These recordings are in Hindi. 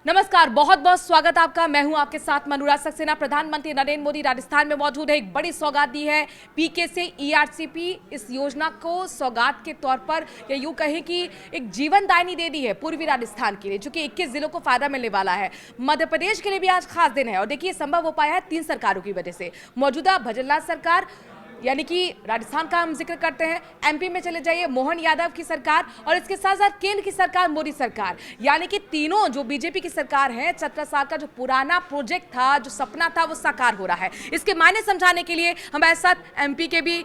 नमस्कार, बहुत बहुत स्वागत आपका। मैं हूं आपके साथ मनोराज सक्सेना। प्रधानमंत्री नरेंद्र मोदी राजस्थान में मौजूद है। एक बड़ी सौगात दी है पीके से ईआरसीपी। इस योजना को सौगात के तौर पर या यूं कहें कि एक जीवनदायिनी दे दी है पूर्वी राजस्थान के लिए, जो कि 21 जिलों को फायदा मिलने वाला है। मध्य प्रदेश के लिए भी आज खास दिन है और देखिए संभव हो पाया है 3 सरकारों की वजह से। मौजूदा भजनलाल सरकार यानी कि राजस्थान का हम जिक्र करते हैं, एमपी में चले जाइए मोहन यादव की सरकार, और इसके साथ साथ केंद्र की सरकार मोदी सरकार, यानी कि तीनों जो बीजेपी की सरकार है। 17 साल का जो पुराना प्रोजेक्ट था, जो सपना था, वो साकार हो रहा है। इसके मायने समझाने के लिए हमारे साथ एमपी के भी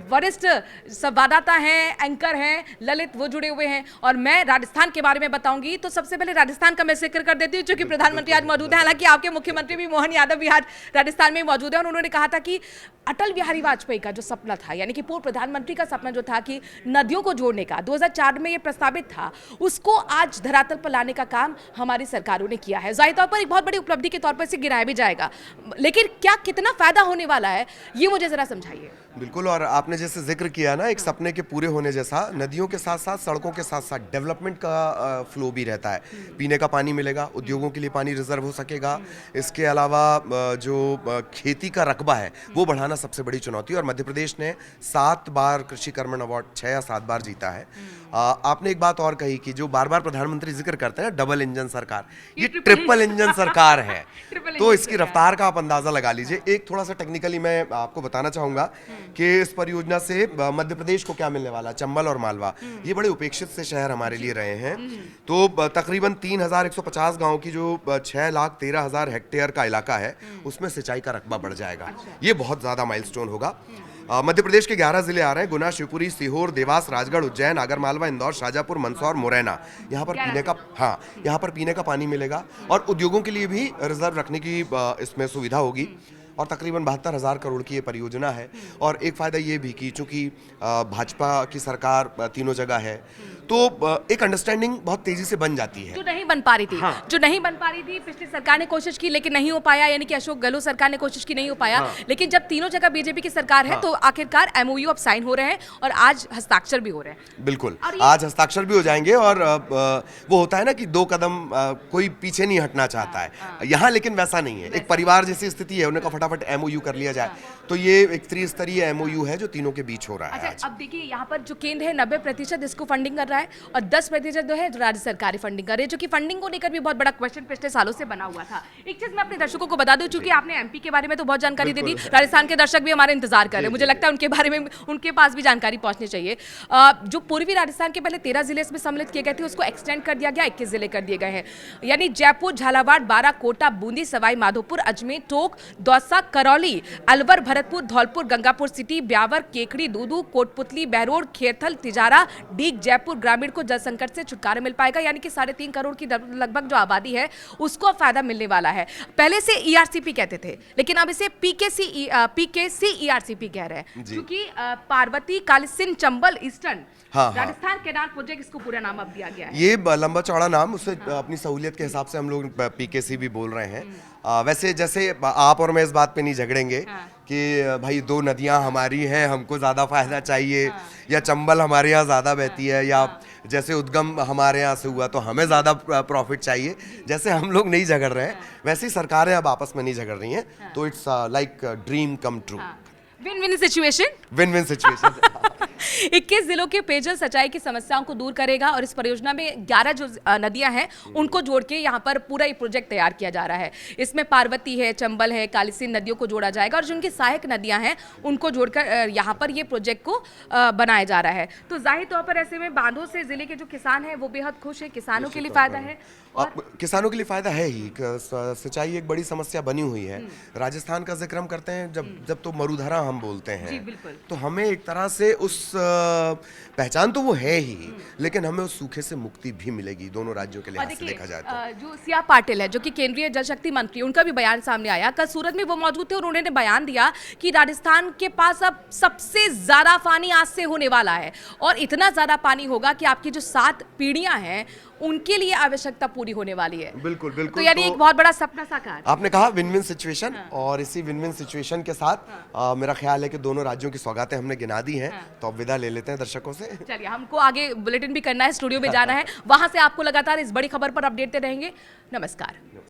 वरिष्ठ संवाददाता हैं, एंकर हैं, ललित, वो जुड़े हुए हैं और मैं राजस्थान के बारे में बताऊंगी। तो सबसे पहले राजस्थान का मैं जिक्र कर देती हूँ, क्योंकि प्रधानमंत्री आज मौजूद है। हालांकि आपके मुख्यमंत्री भी मोहन यादव भी आज राजस्थान में मौजूद है और उन्होंने कहा था कि अटल बिहारी वाजपेयी का जो सपना था, यानी कि पूर्व प्रधानमंत्री का सपना जो था कि नदियों को जोड़ने का 2004 में ये प्रस्तावित था, उसको आज धरातल पर लाने का काम हमारी सरकारों ने किया है। जाहिर तौर पर एक बहुत बड़ी उपलब्धि के तौर पर इसे गिनाया भी जाएगा, लेकिन क्या कितना फायदा होने वाला है ये मुझे जरा समझाइए। बिल्कुल, और आपने जैसे जिक्र किया ना, एक सपने के पूरे होने जैसा, नदियों के साथ साथ सड़कों के साथ साथ डेवलपमेंट का फ्लो भी रहता है। पीने का पानी मिलेगा, उद्योगों के लिए पानी रिजर्व हो सकेगा। इसके अलावा जो खेती का रकबा है वो बढ़ाना सबसे बड़ी चुनौती है और मध्य प्रदेश ने 7 बार कृषि कर्मण अवार्ड 6 या 7 बार जीता है। आपने एक बात और कही कि जो बार बार प्रधानमंत्री जिक्र करते हैं डबल इंजन सरकार, ये ट्रिपल इंजन सरकार है। तो इसकी रफ्तार का आप अंदाजा लगा लीजिए। एक थोड़ा सा टेक्निकली मैं आपको बताना चाहूंगा कि इस परियोजना से मध्य प्रदेश को क्या मिलने वाला। चंबल और मालवा ये बड़े उपेक्षित से शहर हमारे लिए रहे हैं। तो तकरीबन 3150 गांव की जो 6,13,000 हेक्टेयर का इलाका है, उसमें सिंचाई का रकबा बढ़ जाएगा। ये बहुत ज्यादा माइलस्टोन होगा। मध्य प्रदेश के 11 जिले आ रहे हैं: गुना, शिवपुरी, सीहोर, देवास, राजगढ़, उज्जैन, आगरमालवा, इंदौर, शाजापुर, मंदसौर, मुरैना। यहाँ पर पीने का पानी मिलेगा और उद्योगों के लिए भी रिजर्व रखने की इसमें सुविधा होगी। और तकरीबन 72,000 करोड़ की ये परियोजना है। और एक फायदा ये भी कि चूंकि भाजपा की सरकार तीनों जगह है, तो एक अंडरस्टैंडिंग बहुत तेजी से बन जाती है। जो नहीं बन पा रही थी पिछली सरकार ने कोशिश की लेकिन नहीं हो पाया, यानी कि अशोक गहलोत सरकार ने कोशिश की, नहीं हो पाया। लेकिन जब तीनों जगह बीजेपी की सरकार है तो आखिरकार एमओयू अब साइन हो रहे हैं और आज हस्ताक्षर भी हो रहे हैं। बिल्कुल, आज हस्ताक्षर भी हो जाएंगे। और वो होता है ना कि 2 कदम कोई पीछे नहीं हटना चाहता है, यहाँ लेकिन वैसा नहीं है। एक परिवार जैसी स्थिति है, उन्हें का फटाफट एमओयू कर लिया जाए। तो ये एक त्रिस्तरीय एमओयू है जो तीनों के बीच हो रहा है। अच्छा, अब देखिए यहाँ पर जो केंद्र है 90% इसको फंडिंग कर रहा है और 10% जो है राज्य सरकारी फंडिंग कर रही है, जो कि फंडिंग को लेकर भी बहुत बड़ा क्वेश्चन पिछले सालों से बना हुआ था। एक चीज मैं अपने दर्शकों को बता दूं, चूंकि आपने एमपी के बारे में तो बहुत जानकारी दे दी, राजस्थान के दर्शक भी हमारे इंतजार कर रहे हैं, मुझे लगता है उनके बारे में उनके पास भी जानकारी पहुंचनी चाहिए। जो पूर्वी राजस्थान के पहले 13 जिले इसमें सम्मिलित किए गए थे, उसको एक्सटेंड कर दिया गया, 21 जिले कर दिए गए हैं। यानी जयपुर, झालावाड़, बारा, कोटा, बूंदी, सवाई माधोपुर, अजमेर, टोंक, दौसा, करौली, अलवर, भरतपुर, धौलपुर, गंगापुर सिटी, ब्यावर, केकड़ी, दूदू, कोटपुतली, बहरोड, खेरथल, तिजारा, डीग, जयपुर ग्रामीण को जल संकट से छुटकारा मिल पाएगा। यानी कि 3.5 करोड़ की लगभग जो आबादी है उसको फायदा मिलने वाला है। पहले से ईआरसीपी कहते थे, लेकिन अब इसे पीकेसी ईआरसीपी कह रहे हैं, क्योंकि Parvati Kalisindh Chambal eastern Rajasthan canal project इसको पूरा नाम अब दिया गया है। ये लंबा चौड़ा नाम, उससे अपनी सहूलियत के हिसाब से हम लोग पीकेसी भी बोल रहे हैं। वैसे जैसे आप और मैं इस बात पे नहीं झगड़ेंगे कि भाई 2 नदियां हमारी हैं, हमको ज़्यादा फायदा चाहिए, या चंबल हमारे यहाँ ज़्यादा बहती है, या जैसे उद्गम हमारे यहाँ से हुआ तो हमें ज़्यादा प्रॉफिट चाहिए। जैसे हम लोग नहीं झगड़ रहे हैं, वैसे ही सरकारें अब आपस में नहीं झगड़ रही हैं। तो it's like dream come true, win win situation. 21 जिलों के पेयजल सच्चाई की समस्याओं को दूर करेगा और इस परियोजना में 11 जो नदियां हैं उनको जोड़ के यहाँ पर पूरा ये प्रोजेक्ट तैयार किया जा रहा है। इसमें पार्वती है, चंबल है, कालीसिंध नदियों को जोड़ा जाएगा और जो उनकी सहायक नदियां हैं उनको जोड़कर यहाँ पर ये प्रोजेक्ट को बनाया जा रहा है। तो जाहिर तौर पर ऐसे में बांधों से जिले के जो किसान हैं वो बेहद खुश है, किसानों के लिए फायदा है। और किसानों के लिए फायदा है ही, सिंचाई एक बड़ी समस्या बनी हुई है। राजस्थान का जिक्र हम करते हैं जब तो मरुधरा हम बोलते हैं, तो हमें एक तरह से उस पहचान तो वो है ही, लेकिन हमें उस सूखे से मुक्ति भी मिलेगी दोनों राज्यों के लिहाज से देखा जाए तो। जो सीआर पाटिल है, जो कि केंद्रीय जल शक्ति मंत्री, उनका भी बयान सामने आया। कल सूरत में वो मौजूद थे और उन्होंने बयान दिया कि राजस्थान के पास अब सबसे ज्यादा पानी आज से होने वाला है और इतना ज्यादा पानी होगा कि आपकी जो 7 पीढ़ियां हैं उनके लिए आवश्यकता पूरी होने वाली है। बिल्कुल तो बिल्कुल। यानी एक बहुत बड़ा सपना साकार। आपने कहा विन विन सिचुएशन, और इसी विन विन सिचुएशन के साथ मेरा ख्याल है कि दोनों राज्यों की सौगातें हमने गिना दी हैं, तो अब विदा ले लेते हैं दर्शकों से। चलिए, हमको आगे बुलेटिन भी करना है, स्टूडियो में जाना है, वहां से आपको लगातार इस बड़ी खबर पर अपडेट देते रहेंगे। नमस्कार।